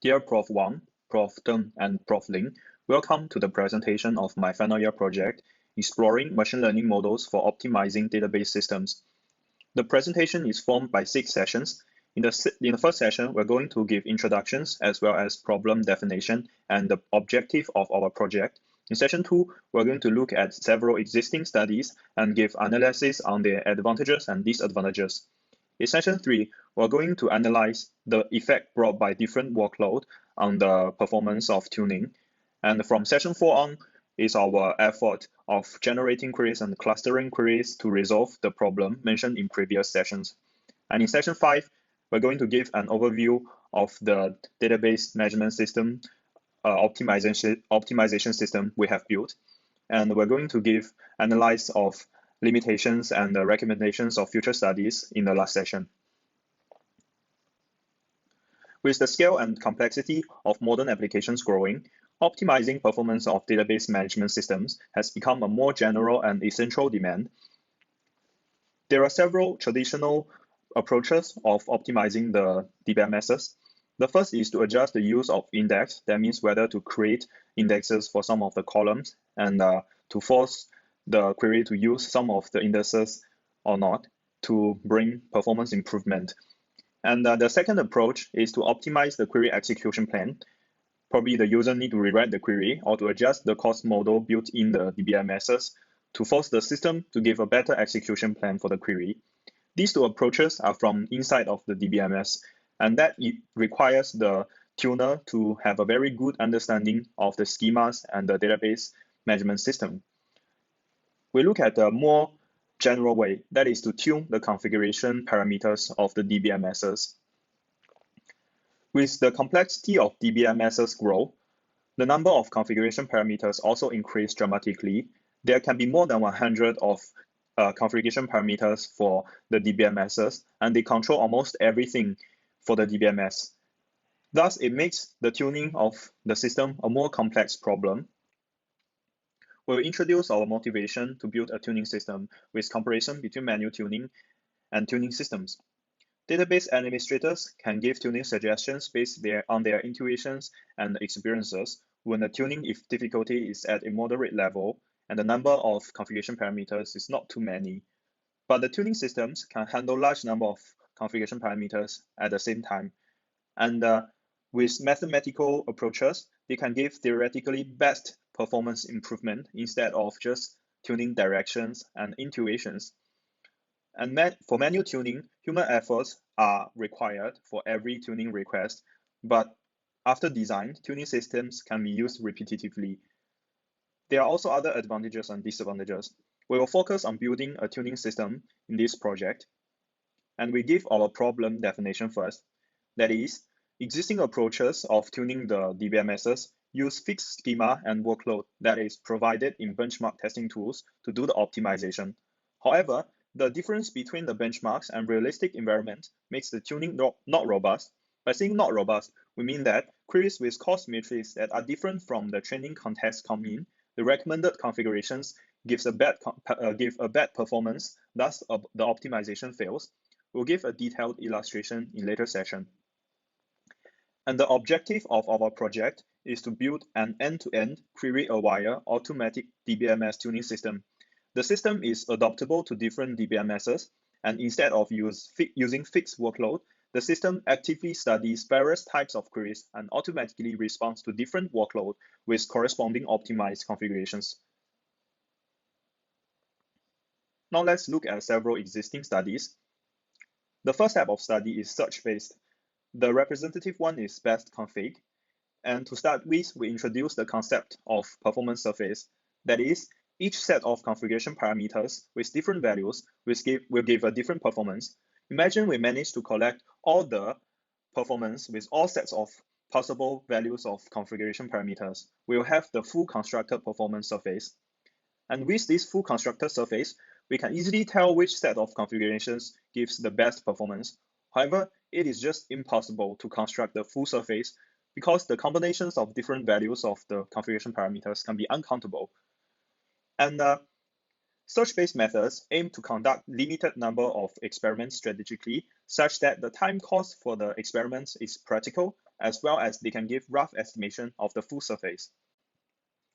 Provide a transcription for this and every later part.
Dear Prof. Wang, Prof. Deng, and Prof. Lin, welcome to the presentation of my final year project, Exploring Machine Learning Models for Optimizing Database Systems. The presentation is formed by 6 sessions. In the first session, we're going to give introductions as well as problem definition and the objective of our project. In session 2, we're going to look at several existing studies and give analysis on their advantages and disadvantages. In session 3, we're going to analyze the effect brought by different workload on the performance of tuning. And from session 4 on is our effort of generating queries and clustering queries to resolve the problem mentioned in previous sessions. And in session 5, we're going to give an overview of the database management system optimization system we have built. And we're going to give analysis of limitations and the recommendations of future studies in the last session. With the scale and complexity of modern applications growing, optimizing performance of database management systems has become a more general and essential demand. There are several traditional approaches of optimizing the DBMSs. The first is to adjust the use of index. That means whether to create indexes for some of the columns and to force the query to use some of the indices or not to bring performance improvement. And the second approach is to optimize the query execution plan. Probably the user need to rewrite the query or to adjust the cost model built in the DBMSs to force the system to give a better execution plan for the query. These two approaches are from inside of the DBMS, and that it requires the tuner to have a very good understanding of the schemas and the database management system. We look at a more general way, that is to tune the configuration parameters of the DBMSs. With the complexity of DBMSs grow, the number of configuration parameters also increase dramatically. There can be more than 100 of configuration parameters for the DBMSs, and they control almost everything for the DBMS. Thus, it makes the tuning of the system a more complex problem. We'll introduce our motivation to build a tuning system with comparison between manual tuning and tuning systems. Database administrators can give tuning suggestions based on their intuitions and experiences when the tuning difficulty is at a moderate level and the number of configuration parameters is not too many. But the tuning systems can handle large number of configuration parameters at the same time. And with mathematical approaches, they can give theoretically best performance improvement instead of just tuning directions and intuitions. And for manual tuning, human efforts are required for every tuning request, but after design, tuning systems can be used repetitively. There are also other advantages and disadvantages. We will focus on building a tuning system in this project, and we give our problem definition first. That is, existing approaches of tuning the DBMSs use fixed schema and workload that is provided in benchmark testing tools to do the optimization. However, the difference between the benchmarks and realistic environment makes the tuning not robust. By saying not robust, we mean that queries with cost matrices that are different from the training context come in, the recommended configurations give a bad performance, thus the optimization fails. We'll give a detailed illustration in later session. And the objective of our project is to build an end-to-end query-aware automatic DBMS tuning system. The system is adaptable to different DBMSs, and instead of using fixed workload, the system actively studies various types of queries and automatically responds to different workload with corresponding optimized configurations. Now let's look at several existing studies. The first type of study is search-based. The representative one is best config. And to start with, we introduce the concept of performance surface. That is, each set of configuration parameters with different values will give a different performance. Imagine we manage to collect all the performance with all sets of possible values of configuration parameters. We will have the full constructed performance surface. And with this full constructed surface, we can easily tell which set of configurations gives the best performance. However, it is just impossible to construct the full surface because the combinations of different values of the configuration parameters can be uncountable. And search-based methods aim to conduct limited number of experiments strategically such that the time cost for the experiments is practical, as well as they can give rough estimation of the full surface.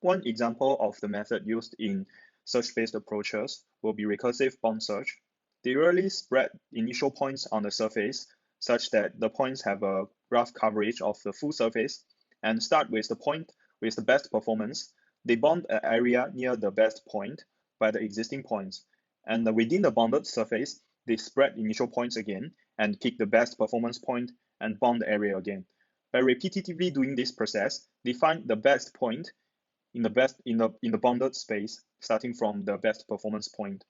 One example of the method used in search-based approaches will be recursive bound search. They rarely spread initial points on the surface such that the points have a rough coverage of the full surface and start with the point with the best performance. They bound an area near the best point by the existing points, and within the bounded surface, they spread initial points again and pick the best performance point and bound the area again. By repetitively doing this process, they find the best point in the bounded space, starting from the best performance point.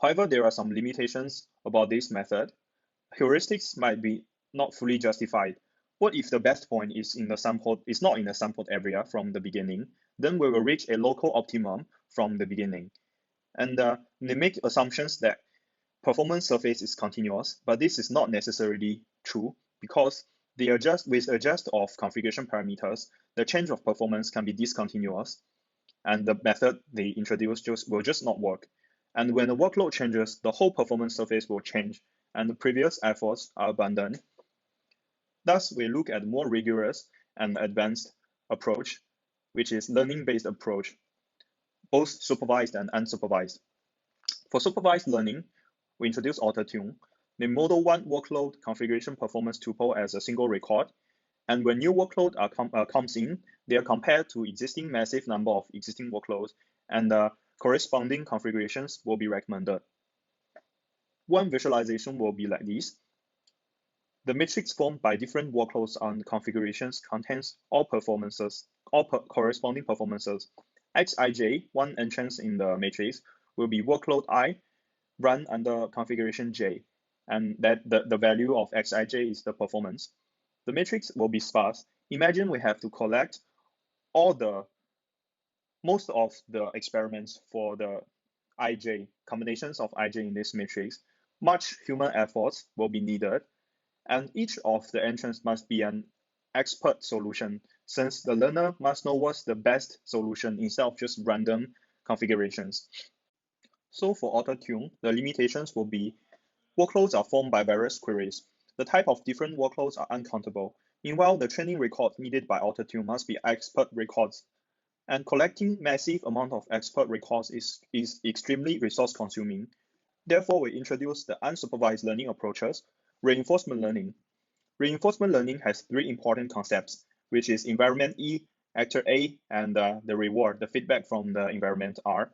However, there are some limitations about this method. Heuristics might be not fully justified. What if the best point is not in the sampled area from the beginning? Then we will reach a local optimum from the beginning. And they make assumptions that performance surface is continuous, but this is not necessarily true because with adjust of configuration parameters, the change of performance can be discontinuous, and the method they introduce will just not work. And when the workload changes, the whole performance surface will change, and the previous efforts are abandoned. Thus, we look at more rigorous and advanced approach, which is learning-based approach, both supervised and unsupervised. For supervised learning, we introduce auto-tune. They model one workload configuration performance tuple as a single record, and when new workload comes in, they are compared to existing massive number of existing workloads, and corresponding configurations will be recommended. One visualization will be like this. The matrix formed by different workloads and configurations contains all corresponding performances. Xij, one entrance in the matrix, will be workload I run under configuration J, and that the value of Xij is the performance. The matrix will be sparse. Imagine we have to collect most of the experiments for the IJ, combinations of IJ in this matrix. Much human efforts will be needed, and each of the entrants must be an expert solution, since the learner must know what's the best solution instead of just random configurations. So for auto-tune, the limitations will be workloads are formed by various queries. The type of different workloads are uncountable. Meanwhile, the training records needed by auto-tune must be expert records. And collecting massive amount of expert records is extremely resource consuming. Therefore, we introduce the unsupervised learning approaches, reinforcement learning. Reinforcement learning has three important concepts, which is environment E, actor A, and the reward, the feedback from the environment R.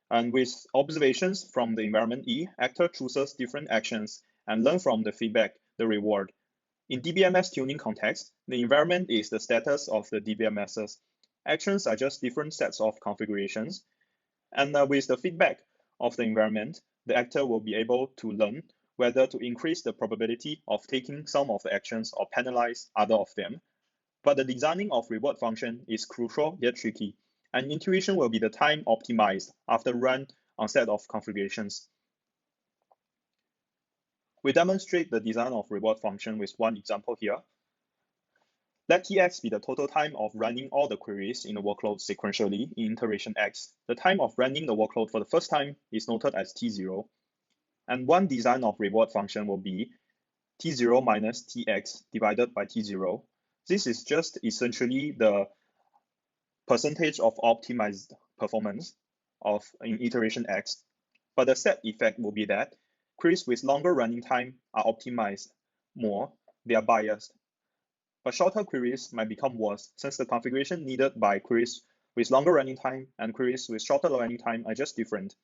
And with observations from the environment E, actor chooses different actions and learn from the feedback, the reward. In DBMS tuning context, the environment is the status of the DBMSs. Actions are just different sets of configurations. And with the feedback of the environment, the actor will be able to learn whether to increase the probability of taking some of the actions or penalize other of them. But the designing of reward function is crucial yet tricky, and intuition will be the time optimized after run on set of configurations. We demonstrate the design of reward function with one example here. Let Tx be the total time of running all the queries in the workload sequentially in iteration x. The time of running the workload for the first time is noted as T0. And one design of reward function will be T0 minus Tx divided by T0. This is just essentially the percentage of optimized performance in iteration x. But the set effect will be that queries with longer running time are optimized more, they are biased. But shorter queries might become worse, since the configuration needed by queries with longer running time and queries with shorter running time are just different.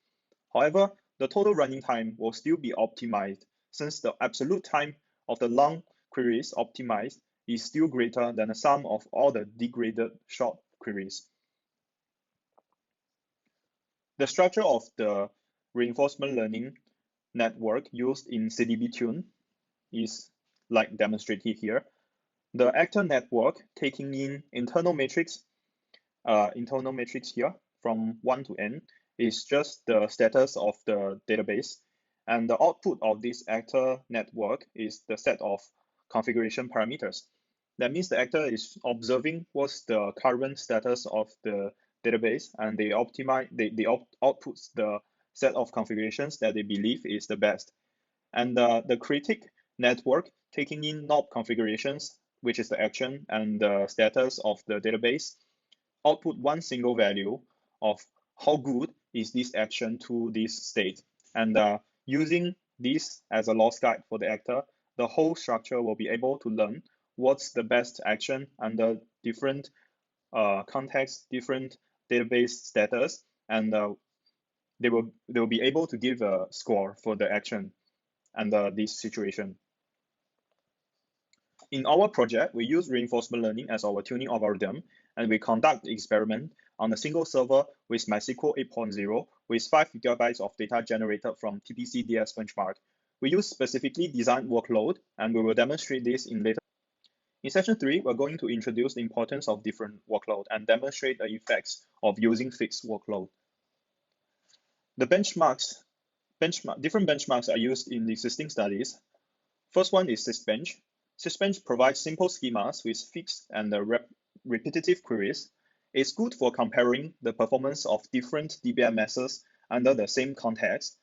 However, the total running time will still be optimized, since the absolute time of the long queries optimized is still greater than the sum of all the degraded short queries. The structure of the reinforcement learning network used in CDB-tune is like demonstrated here. The actor network taking in internal matrix here from 1 to n is just the status of the database, and the output of this actor network is the set of configuration parameters. That means the actor is observing what's the current status of the database, and they outputs the set of configurations that they believe is the best. And the critic network taking in knob configurations, which is the action and the status of the database, output one single value of how good is this action to this state. And using this as a loss guide for the actor, the whole structure will be able to learn what's the best action under different contexts, different database status, and they will be able to give a score for the action under this situation. In our project, we use reinforcement learning as our tuning algorithm, and we conduct the experiment on a single server with MySQL 8.0 with 5 GB of data generated from TPC-DS benchmark. We use specifically designed workload, and we will demonstrate this in later. In session 3, we're going to introduce the importance of different workload and demonstrate the effects of using fixed workload. The different benchmarks are used in existing studies. First one is Sysbench. Sysbench provides simple schemas with fixed and repetitive queries. It's good for comparing the performance of different DBMSs under the same context.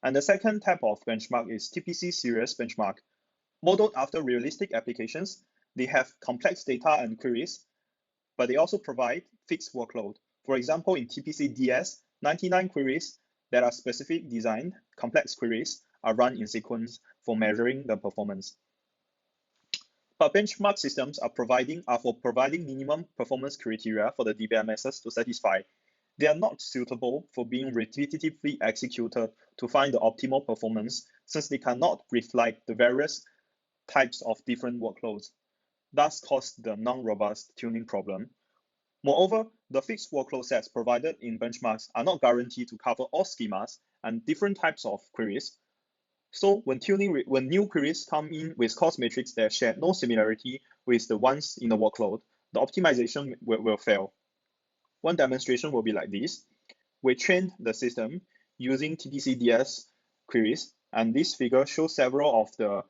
And the second type of benchmark is TPC series benchmark. Modeled after realistic applications, they have complex data and queries, but they also provide fixed workload. For example, in TPC-DS, 99 queries that are specific designed complex queries are run in sequence for measuring the performance. But benchmark systems are for providing minimum performance criteria for the DBMSs to satisfy. They are not suitable for being repetitively executed to find the optimal performance, since they cannot reflect the various types of different workloads, thus cause the non-robust tuning problem. Moreover, the fixed workload sets provided in benchmarks are not guaranteed to cover all schemas and different types of queries. So when new queries come in with cost matrix that share no similarity with the ones in the workload, the optimization will fail. One demonstration will be like this. We trained the system using TPC-DS queries, and this figure shows several of the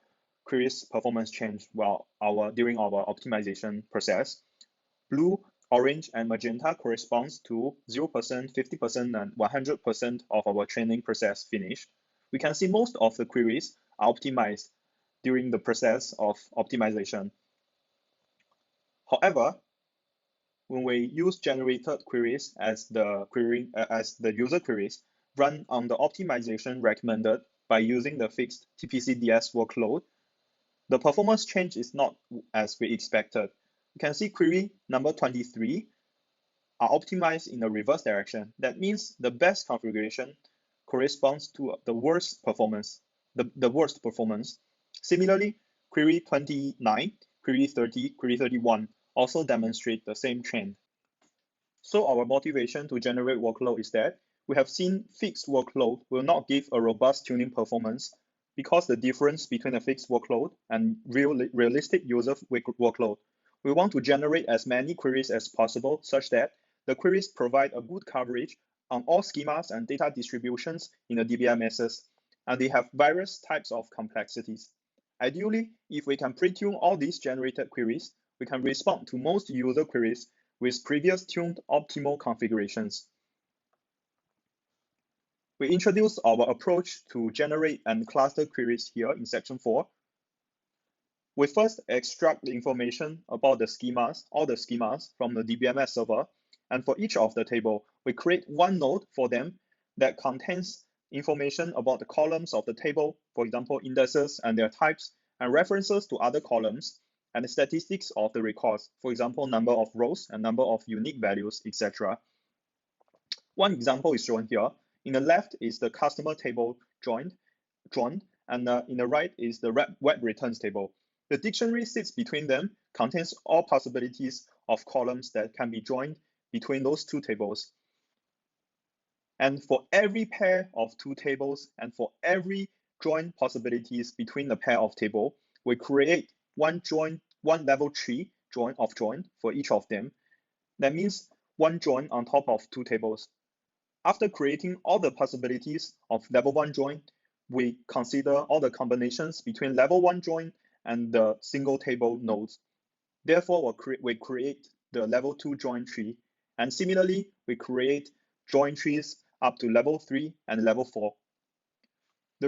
queries performance change during our optimization process. Blue, orange, and magenta corresponds to 0%, 50%, and 100% of our training process finished. We can see most of the queries are optimized during the process of optimization. However, when we use generated queries as the user queries run on the optimization recommended by using the fixed TPC-DS workload, the performance change is not as we expected. You can see query number 23 are optimized in the reverse direction. That means the best configuration corresponds to the worst performance, the worst performance. Similarly, query 29, query 30, query 31 also demonstrate the same trend. So our motivation to generate workload is that we have seen fixed workload will not give a robust tuning performance because the difference between a fixed workload and realistic user workload. We want to generate as many queries as possible such that the queries provide a good coverage on all schemas and data distributions in the DBMSs, and they have various types of complexities. Ideally, if we can pre-tune all these generated queries, we can respond to most user queries with previous tuned optimal configurations. We introduce our approach to generate and cluster queries here in section 4. We first extract the information about the schemas, all the schemas from the DBMS server, and for each of the table, we create one node for them that contains information about the columns of the table, for example, indices and their types, and references to other columns, and the statistics of the records, for example, number of rows and number of unique values, etc. One example is shown here. In the left is the customer table joined, and in the right is the web returns table. The dictionary sits between them, contains all possibilities of columns that can be joined between those two tables. And for every pair of two tables and for every join possibilities between the pair of table, we create one level 3 join for each of them. That means one join on top of two tables. After creating all the possibilities of level 1 join, we consider all the combinations between level 1 join and the single table nodes. Therefore, we create the level 2 join tree. And similarly, we create join trees up to level 3 and level 4.